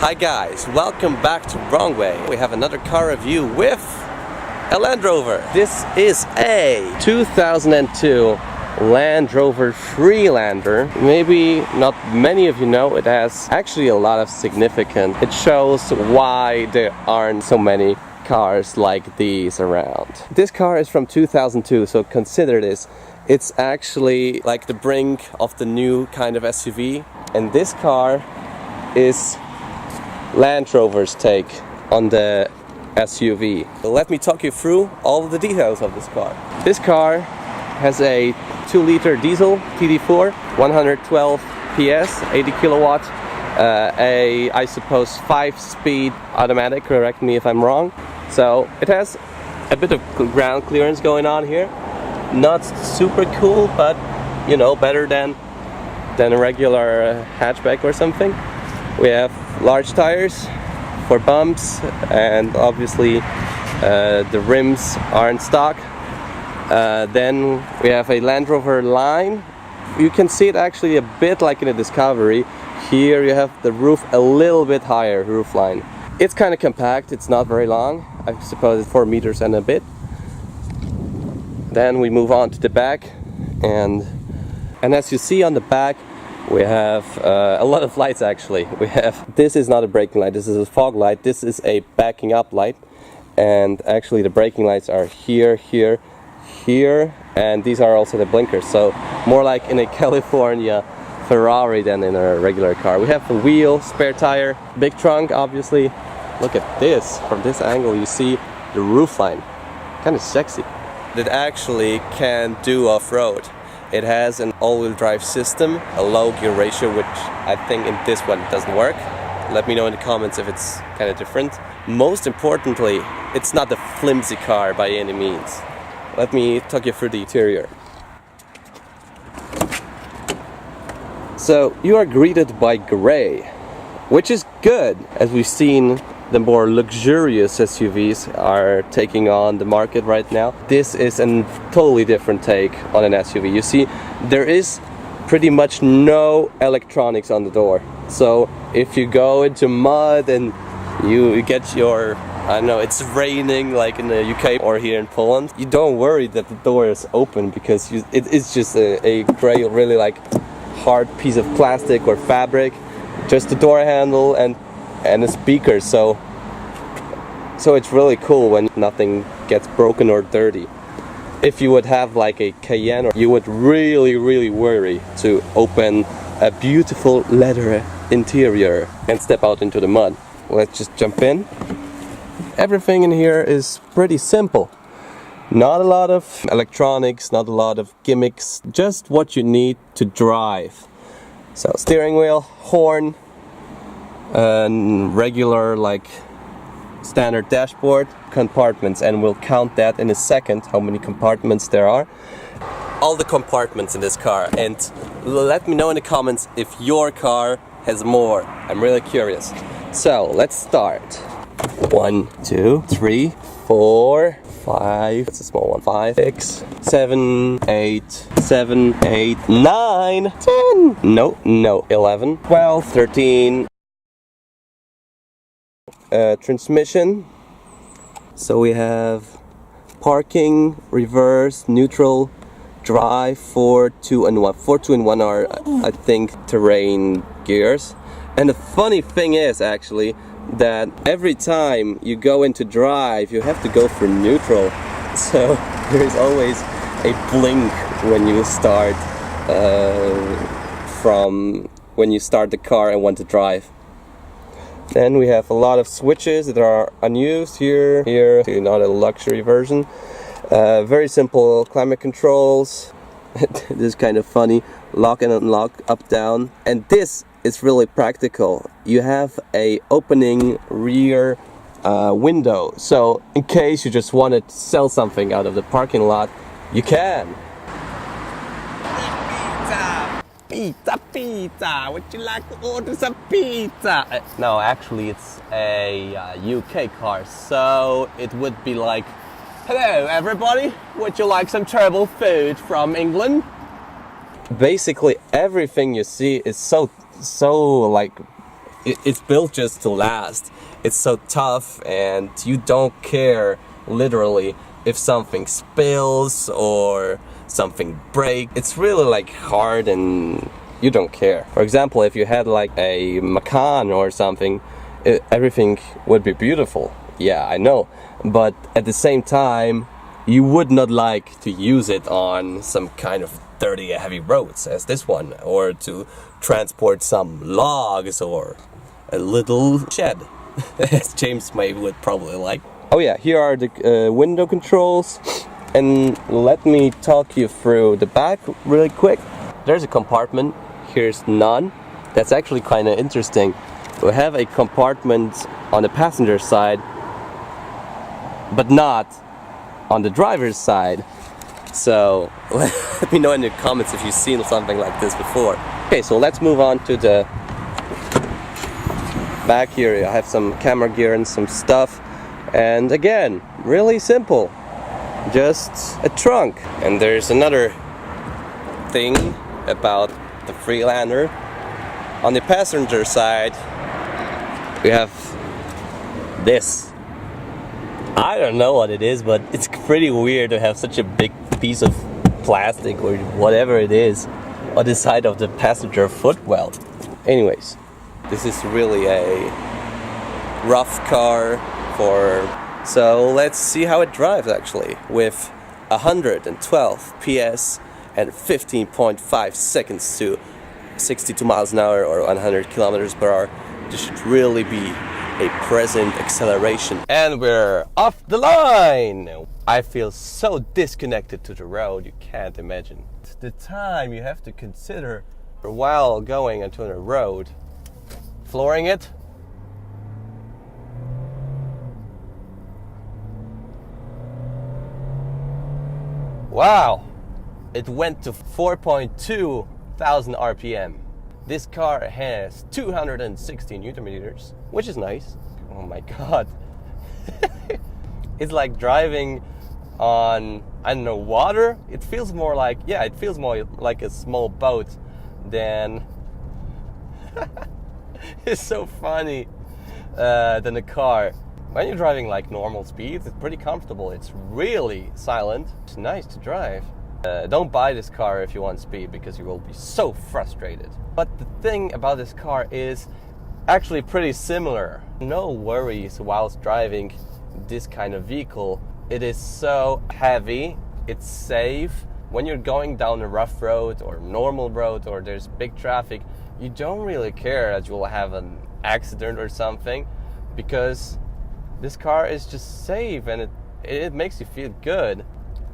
Hi guys, welcome back to Wrong Way. We have another car review with a Land Rover. This is a 2002 Land Rover Freelander. Maybe not many of you know, it has actually a lot of significance. It shows why there aren't so many cars like these around. This car is from 2002, so consider this. It's actually like the brink of the new kind of SUV, and this car is Land Rover's take on the SUV. So let me talk you through all of the details of this car. This car has a 2-liter diesel TD4, 112 PS, 80 kilowatt, I suppose 5-speed automatic, correct me if I'm wrong. So it has a bit of ground clearance going on here. Not super cool, but you know, better than a regular hatchback or something. We have large tires for bumps, and obviously the rims are in stock. Then we have a Land Rover line. You can see it actually a bit like in a Discovery. Here you have the roof a little bit higher, roof line. It's kind of compact, it's not very long. I suppose it's 4 meters and a bit. Then we move on to the back, and as you see on the back, we have a lot of lights actually. This is not a braking light, this is a fog light. This is a backing up light, and actually the braking lights are here, here, here, and these are also the blinkers. So more like in a California Ferrari than in a regular car. We have a wheel, spare tire, big trunk obviously. Look at this, from this angle you see the roof line, kind of sexy. It actually can do off-road. It has an all-wheel drive system, a low gear ratio, which I think in this one doesn't work. Let me know in the comments if it's kind of different. Most importantly, it's not a flimsy car by any means. Let me talk you through the interior. So you are greeted by gray, which is good, as we've seen the more luxurious SUVs are taking on the market right now. This is a totally different take on an SUV. You see, there is pretty much no electronics on the door. So if you go into mud and you get your, I don't know, it's raining like in the UK or here in Poland, you don't worry that the door is open, because it is just a gray, really like hard piece of plastic or fabric, just the door handle and the speaker. So it's really cool when nothing gets broken or dirty. If you would have like a Cayenne, you would really worry to open a beautiful leather interior and step out into the mud. Let's just jump in. Everything in here is pretty simple. Not a lot of electronics, not a lot of gimmicks, just what you need to drive. So steering wheel, horn, and regular like standard dashboard, compartments, and we'll count that in a second, how many compartments there are. All the compartments in this car, and let me know in the comments if your car has more. I'm really curious. So let's start. 1, 2, 3, 4, 5, that's a small one, 5, 6, 7, 8, 7, 8, 9, 10, no, 11, 12, 13, transmission. So we have parking, reverse, neutral, drive, 4, 2 and 1. 4, 2 and 1 are, I think, terrain gears. And the funny thing is actually that every time you go into drive, you have to go for neutral. So there's always a blink when you start when you start the car and want to drive. Then we have a lot of switches that are unused here, not a luxury version. Very simple climate controls. This is kind of funny. Lock and unlock, up, down. And this is really practical. You have a opening rear window. So in case you just want to sell something out of the parking lot, you can. Pizza, would you like to order some pizza? No, actually it's a UK car, so it would be like, hello everybody, would you like some terrible food from England? Basically everything you see is so like it's built just to last. It's so tough, and you don't care literally if something spills or something breaks. It's really like hard, and you don't care. For example, if you had like a Macan or something, everything would be beautiful. Yeah, I know, but at the same time, you would not like to use it on some kind of dirty, heavy roads as this one, or to transport some logs or a little shed, as James May would probably like. Oh yeah, here are the window controls, and let me talk you through the back really quick. There's a compartment, here's none. That's actually kind of interesting. We have a compartment on the passenger side, but not on the driver's side. So let me know in the comments if you've seen something like this before. Okay, so let's move on to the back here. I have some camera gear and some stuff, and again, really simple, just a trunk. And there's another thing about the Freelander. On the passenger side, we have this. I don't know what it is, but it's pretty weird to have such a big piece of plastic or whatever it is on the side of the passenger footwell. Anyways, this is really a rough car so let's see how it drives actually. With 112 PS and 15.5 seconds to 62 miles an hour or 100 kilometers per hour, this should really be a present acceleration. And we're off the line! I feel so disconnected to the road, you can't imagine. The time you have to consider while going onto a road. Flooring it. Wow! It went to 4.2 thousand RPM. This car has 260 Newton meters, which is nice. Oh my god. It's like driving on, I don't know, water. It feels more like, yeah, it feels more like a small boat than it's so funny than a car. When you're driving like normal speeds, it's pretty comfortable. It's really silent. It's nice to drive. Don't buy this car if you want speed, because you will be so frustrated. But the thing about this car is actually pretty similar. No worries whilst driving this kind of vehicle. It is so heavy, it's safe. When you're going down a rough road or normal road or there's big traffic, you don't really care that you'll have an accident or something, because this car is just safe and it makes you feel good.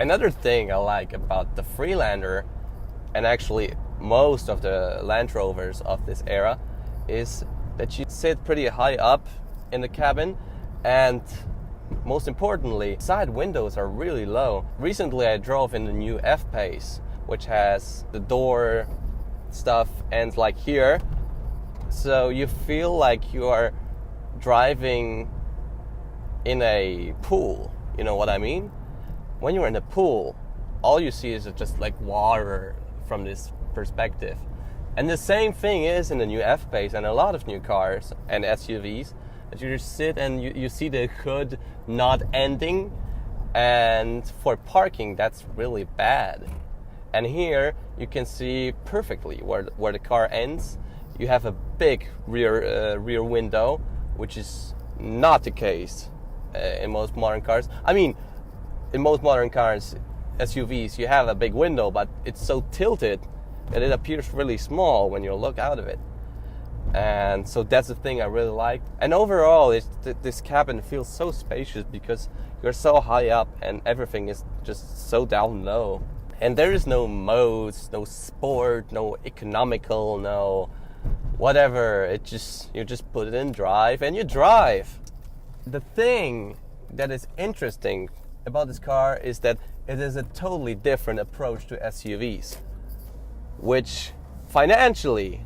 Another thing I like about the Freelander, and actually most of the Land Rovers of this era, is that you sit pretty high up in the cabin, and most importantly, side windows are really low. Recently I drove in the new F-Pace, which has the door stuff ends like here, so you feel like you are driving in a pool, you know what I mean? When you're in a pool, all you see is just like water from this perspective. And the same thing is in the new F-Pace and a lot of new cars and SUVs, that you just sit and you see the hood not ending, and for parking that's really bad. And here you can see perfectly where the car ends. You have a big rear window, which is not the case in most modern cars. I mean, in most modern cars, SUVs, you have a big window, but it's so tilted that it appears really small when you look out of it. And so that's the thing I really like. And overall, this cabin feels so spacious because you're so high up and everything is just so down low. And there is no modes, no sport, no economical, no whatever. You just put it in drive and you drive. The thing that is interesting about this car is that it is a totally different approach to SUVs, which financially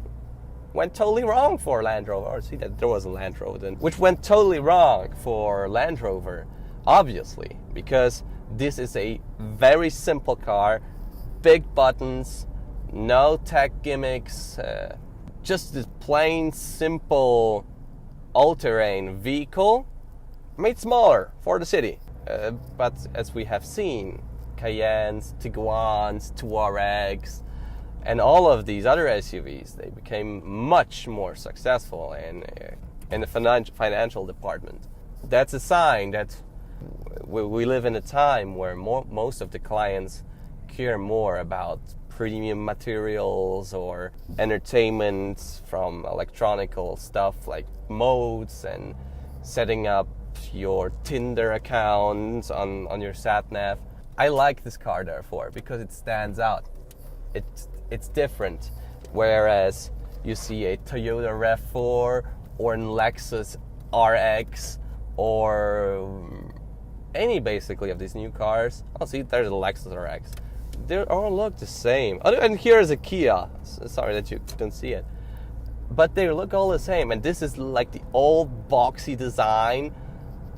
went totally wrong for Land Rover. Or see that there was a Land Rover then, which went totally wrong for Land Rover, obviously, because this is a very simple car, big buttons, no tech gimmicks, just this plain simple all-terrain vehicle made smaller for the city. But as we have seen, Cayennes, Tiguans, Tuaregs, and all of these other SUVs, they became much more successful in the financial department. That's a sign that we live in a time where most of the clients care more about premium materials or entertainment from electronical stuff like modes and setting up your Tinder account on your sat-nav. I like this car therefore because it stands out. It's different. Whereas you see a Toyota RAV4 or a Lexus RX or any basically of these new cars. Oh, see, there's a Lexus RX. They all look the same. Oh, and here is a Kia. Sorry that you don't see it. But they look all the same. And this is like the old boxy design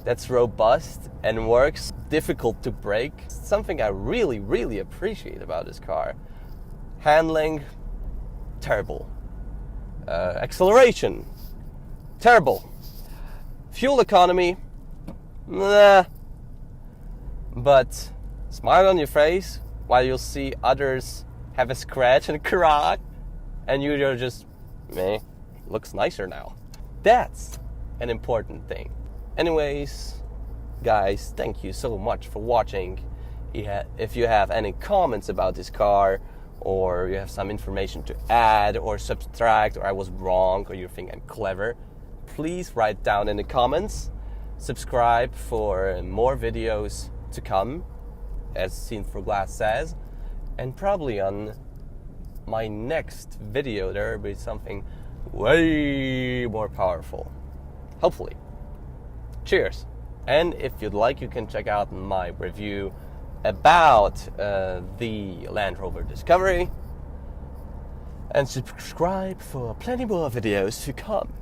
that's robust and works, difficult to break. Something I really, really appreciate about this car. Handling, terrible. Acceleration, terrible. Fuel economy, nah. But smile on your face while you'll see others have a scratch and crack, and you're just, meh, looks nicer now. That's an important thing. Anyways, guys, thank you so much for watching. If you have any comments about this car, or you have some information to add or subtract, or I was wrong, or you think I'm clever, please write down in the comments. Subscribe for more videos to come, as Scene for Glass says, and probably on my next video there will be something way more powerful. Hopefully. Cheers. And if you'd like, you can check out my review about the Land Rover Discovery, and subscribe for plenty more videos to come.